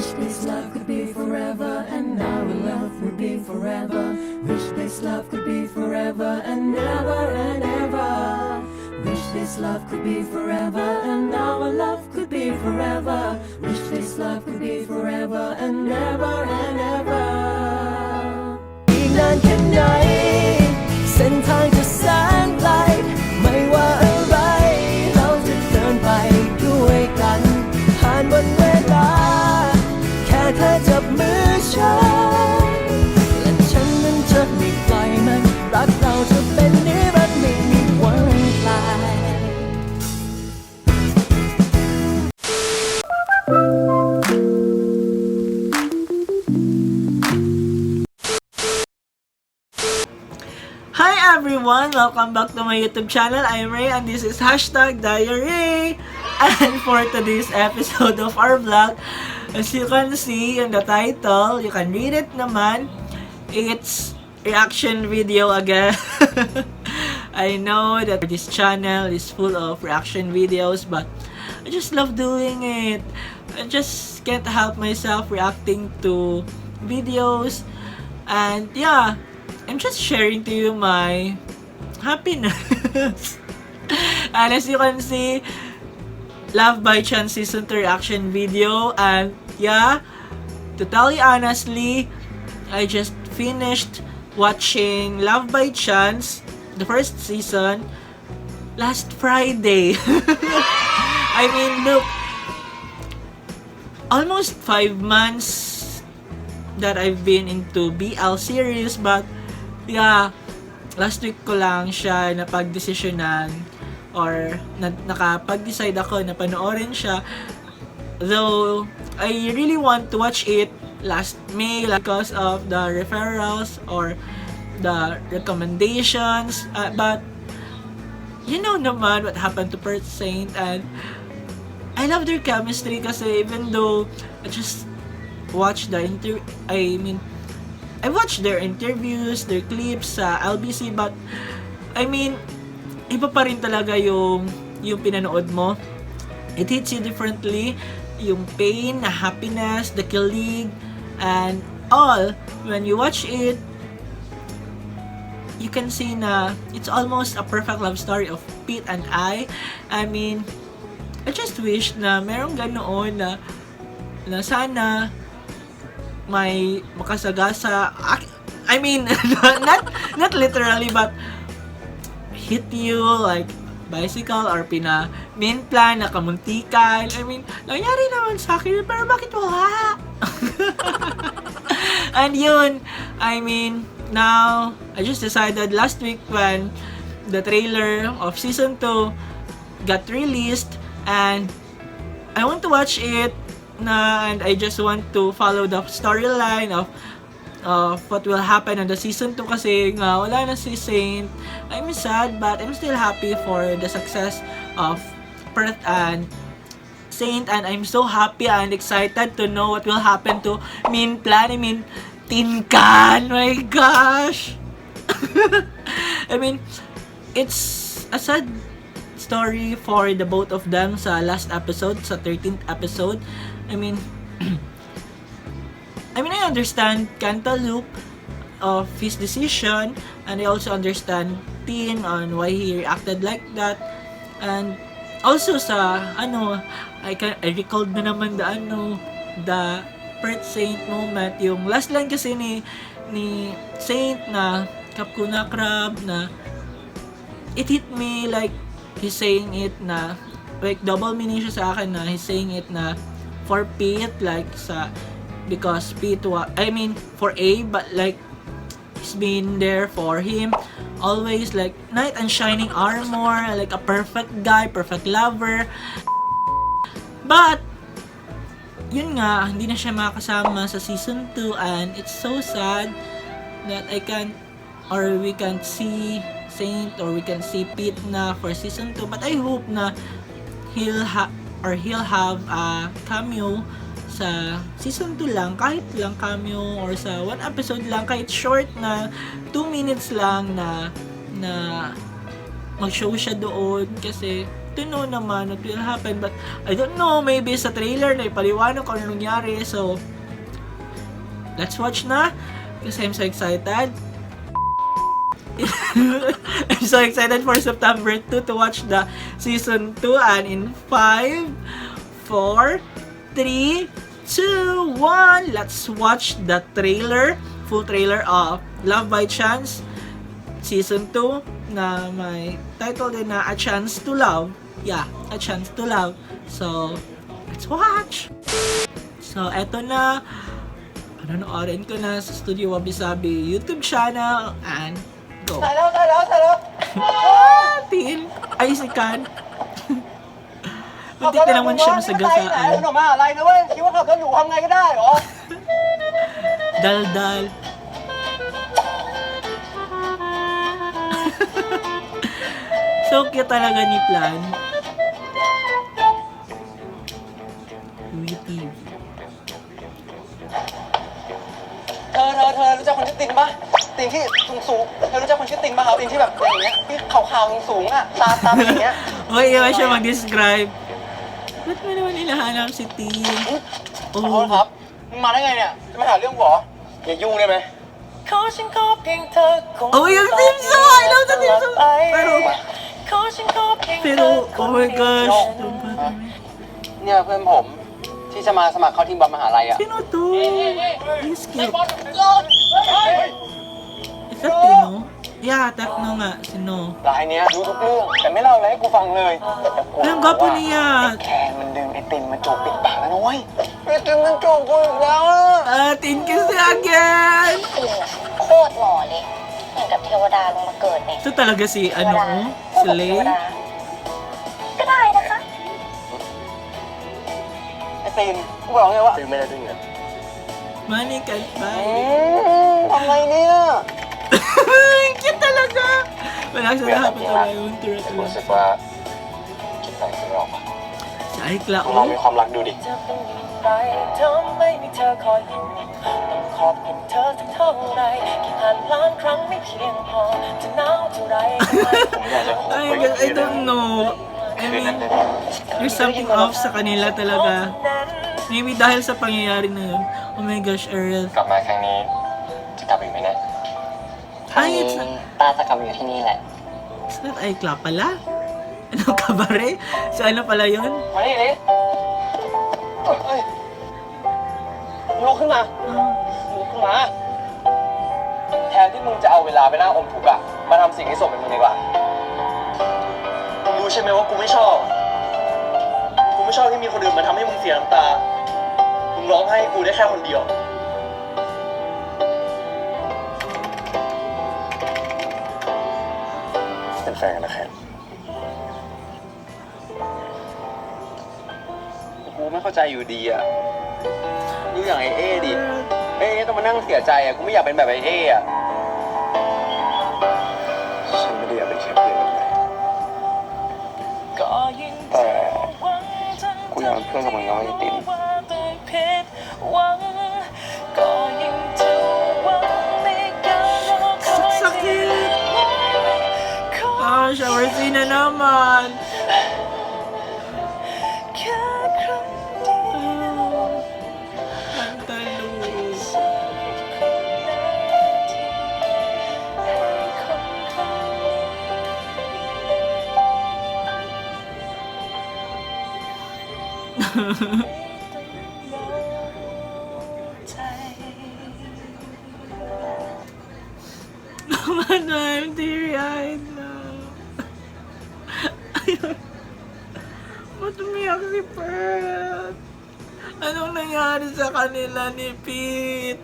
Wish this love could be forever and our love would be forever. Wish this love could be forever and ever and ever. Wish this love could be forever and our love could be forever. Wish this love could be forever and ever and ever. อีกนานแค่ไหนเส้นทางจะแสนไกลไม่ว่าอะไรเราจะเดินไปด้วยกันผ่านวันเวลาแค่เธอจับมือฉันและฉันนั้นจะไม่ปล่อยมันรักเราจะเป็นนิรันดร์ไม่มีวันคลาย Hi everyone! Welcome back to my YouTube channel. I'm Ray and this is #DiaRey. And for today's episode of our vlog, as you can see in the title, you can read it naman, it's reaction video again. I know that this channel is full of reaction videos, but I just love doing it. I just can't help myself reacting to videos, and yeah, I'm just sharing to you my happiness. And as you can see, Love by Chance Season 2 reaction video. And yeah, to tell you honestly, I just finished watching Love by Chance, the first season, last Friday. I mean, look, almost 5 months that I've been into BL series, but yeah, last week ko lang siya napag-desisyonan or nakapag-decide ako na panoorin siya. Though, I really want to watch it last May because of the referrals or the recommendations. But, you know naman what happened to Perth Saint, and I love their chemistry kasi even though I just watched the I watched their interviews, their clips sa LBC, but I mean, iba pa rin talaga yung pinanood mo. It hits you differently. Yung pain, the happiness, the kilig, and all. When you watch it, you can see na it's almost a perfect love story of Pete and I. I mean, I just wish na merong ganoon na sana may makasagasa. I mean, not literally, but hit you like bicycle or MeanPlan na kamuntikan. I mean, nangyari naman sa akin, pero bakit wala? And yun, I mean, now, I just decided last week when the trailer of season 2 got released, and I want to watch it and I just want to follow the storyline of what will happen on the season 2 kasi nga wala na si Saint. I'm sad, but I'm still happy for the success of Perth and Saint, and I'm so happy and excited to know what will happen to MeanPlan. I mean, Tinkan! My gosh! I mean, it's a sad story for the both of them sa last episode, sa 13th episode. I mean, I understand Cantaloupe of his decision, and I also understand Tin on why he reacted like that. And also sa I recalled na naman the Perth Saint moment, yung last line kasi ni Saint na Kapkuna Crab, na it hit me like he's saying it na like double meaning siya sa akin, na he's saying it na for Pete, like because Pete for A, but like he's been there for him always, like knight and shining armor, like a perfect guy, perfect lover. But yun nga, hindi na siya makasama sa season 2, and it's so sad that we can't see Saint or we can see Pete na for season 2. But I hope na he'll have a cameo sa season 2 lang, kahit lang cameo, or sa one episode lang, kahit short na 2 minutes lang na mag-show siya doon, kasi to know naman what will happen. But I don't know, maybe sa trailer na ipaliwanag kung ano nangyari. So, let's watch na. Kasi I'm so excited. I'm so excited for September 2 to watch the season 2. And in 5, 4, 3, 2, 1, let's watch the trailer. Full trailer of Love by Chance Season 2 na may title din na A Chance to Love. Yeah, A Chance to Love. So, let's watch! So, eto na. Panonoorin ko na sa Studio Wabi Sabi YouTube channel. And, go! Talo! Tin! Ay, si Kan. Hindi naman siya masagasaan. Ano ma? Alay na ว้ย คิดว่าขับรถหรูทำไงก็ได้เหรอ Dal-dal. So cute talaga ni Plan. Witty. เธอรู้จักคนชื่อตินปะตินที่สูงเธอรู้จักคนชื่อตินปะครับตินที่แบบอย่างเงี้ยที่ขาวๆสูงๆอ่ะตาเป็นอย่างเงี้ย Hoy, iba siya mag-describe. Ba't mo naman hinahanap si Tin? ขอโทษครับมึงมาได้ไงเนี่ยจะมาหาเรื่องหัวอย่ายุ่งได้ไหม Oh, yung theme song! I love the theme song! Pero, oh my gosh. เนี่ยเพื่อนผมที่จะมาสมัครเข้าทีมบอลมหาลัยอ่ะ Sino to? He's cute. Is that Tino? Yeah, Tekno nga. Sino? รายเนี้ยรู้ทุกเรื่องแต่ไม่เล่าอะไรให้กูฟังเลยแต่กู Ang gwapo niya. แคนมันดึงไอ้ตินมาจูบปิดปากแล้วนะเว้ยไอ้ตินมันจูบกูอีกแล้วอะ Tin kasi again! โคตรหล่อเลยเหมือนกับเทวดาลงมาเกิดเนี่ย Ito talaga si, ano, si Lay. ก็ได้นะคะ ไอ้ตินกูบอกไงว่าตินไม่ได้ดึงเงิน Money can't buy. ทำไงเนี่ย Cute talaga! Malaki sa lahat pa talaga yung รู้สึกว่าคิดอะไรไม่ออก Si Aikla, ลองมี oh. ความรักดูดิ จะเป็นอย่างไรเธอไม่มีเธอคอยอยู่ต้องขอบคุณเธอสักเท่าไรแค่ผ่านล้านครั้งไม่เพียงพอจะหนาวเท่าไรก็ไม่ ผมอยากจะขอ I don't know. I mean, there's something off sa kanila talaga. Maybe dahil sa pangyayari na yun. Oh my gosh, Earl. กลับมาครั้งนี้จะกลับอีกไหมเนี่ย Ay, it's not, ป้าจะกลับมาอยู่ที่นี่แหละ it's not Aikla pala. Ano kabare? Si ano pala yun? มานี่ลิเอ้ยลุกขึ้นมา ลุกขึ้นมา แทนที่มึงจะเอาเวลาไปนั่งอมทุกข์อะมาทำสิ่งที่สมเป็นมึงดีกว่ามึงรู้ใช่ไหมว่ากูไม่ชอบ กูไม่ชอบที่มีคนอื่นมาทำให้มึงเสียน้ำตา มึงร้องไห้ให้กูได้แค่คนเดียว เป็นแฟนกันนะแคนกูไม่เข้าใจอยู่ดีอ่ะดูอย่างไอเอดิเอต้องมานั่งเสียใจอ่ะ กูไม่อยากเป็นแบบไอเออ่ะ ฉันไม่ได้อยากเป็นแค่เพื่อนกันเลย ก็ยิ่ง แต่กูอยากเป็นเพื่อนกับมึงน้อยติน ว่าตัวผิดหวังก็ยิ่งจะหวังในการรอคอย Sakit! Ah, shower scene na naman! แค่ครั้งเดียว Ang talo. สักนาทีให้คนคนนี้ใจ Naman, I'm teary-eyed na. Ayun. Ba't umiyak si Pearl? Anong nangyari sa kanila ni Pete?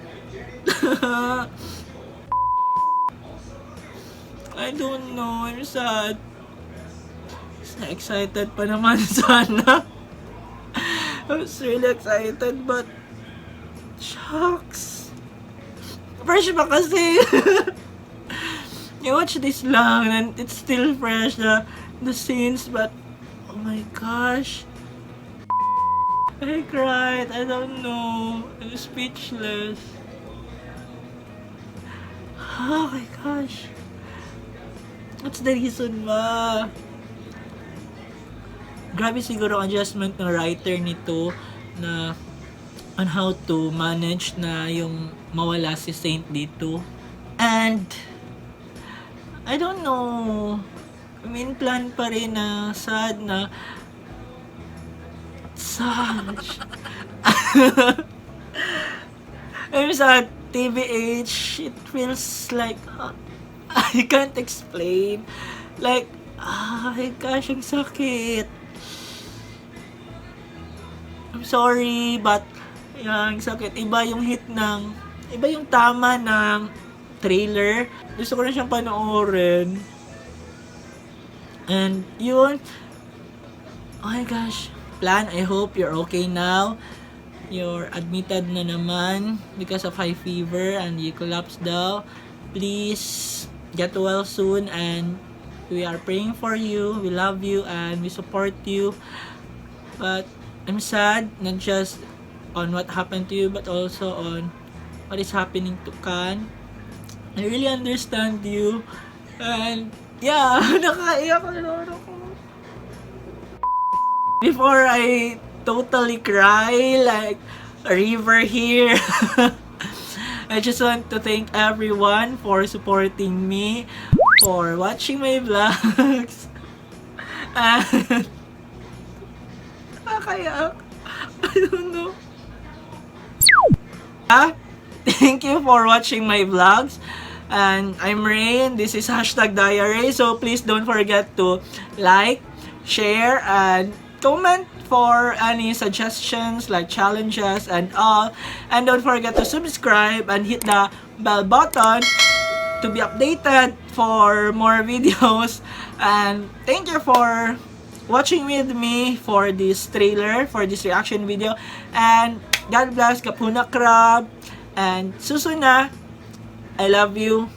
I don't know. I'm sad. Excited pa naman sana. I was really excited but shucks. Fresh pa kasi. You watch this lang and it's still fresh the scenes but oh my gosh. I cried. I don't know. I'm speechless. Oh my gosh. What's the reason ba? grabe siguro ang adjustment ng writer nito na on how to manage na yung mawala si Saint dito. And I don't know, MeanPlan pa rin na sad na sad. I'm sad, TBH, it feels like I can't explain. Like, ay gosh, ang sakit. I'm sorry, but yung sakit. Iba yung iba yung tama ng trailer. Gusto ko na siyang panoorin. And yun. Oh my gosh. Plan, I hope you're okay now. You're admitted na naman because of high fever and you collapsed daw. Please get well soon and we are praying for you. We love you and we support you. But I'm sad, not just on what happened to you, but also on what is happening to Kan. I really understand you. And yeah, nakaiyak ako. Before I totally cry like a river here. I just want to thank everyone for supporting me, for watching my vlogs. And nakakayak. I don't know. Thank you for watching my vlogs. And I'm Rain. This is #DiaRey. So please don't forget to like, share, and comment for any suggestions like challenges and all. And don't forget to subscribe and hit the bell button to be updated for more videos. And thank you for watching with me for this trailer, for this reaction video. And God bless Kapuna Crab. And susuna, I love you.